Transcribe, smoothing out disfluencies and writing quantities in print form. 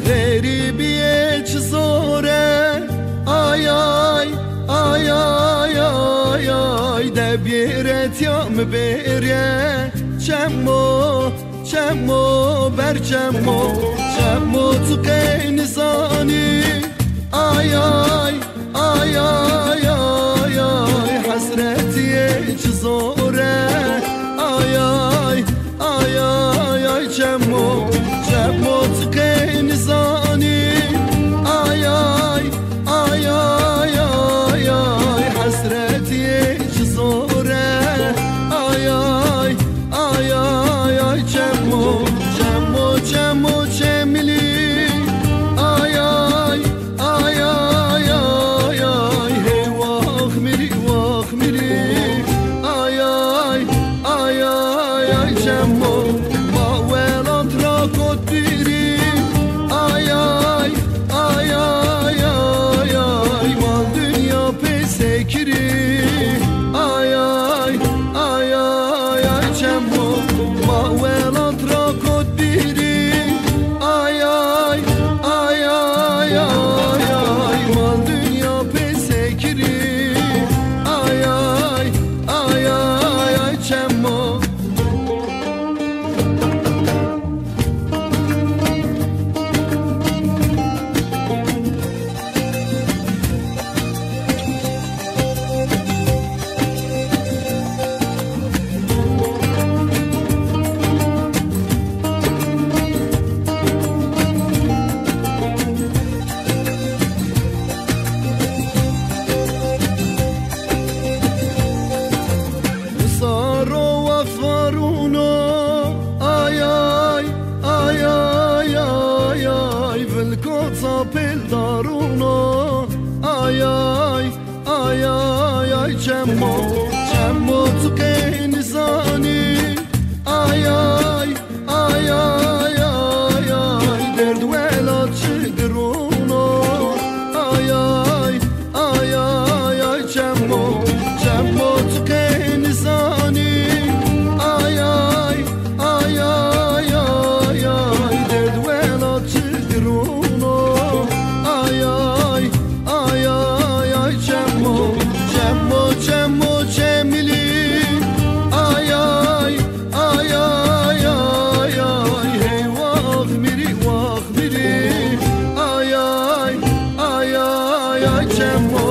غریبیه چه زوره آی آی آی آی آی آی دبیرت یام بره چمو بر چمو تو قینزانی آی آی آی آی آی آی حسرتیه چه زوره آی آی آی آی آی چمو تو قینزانی آی آی آی آی آی آی حسرتیه چه زوره آی آی آی آی آی چمو چملی آی آی آی آی آی آی هی واخ میری آی آی آی آی آی چمو ما ولانت را کدیری آی آی آی آی آی آی مال دنیا پیسکری آی آی آی آی آی چمو ما ولانت را کدیری آی آی آی آی آی آی مال دنیا پیسکری آی آی آی آی آی چمو چمو تو قینزانی آی آی آی آی آی آی درد ولات چگرونو آی آی آی آی آی چمو تو قینزانی آی آی آی آی آی آی درد ولات چگرونو آی آی آی آی آی چمو چملی آی آی آی آی آی آی هی واخ میری آی آی آی آی آی چمو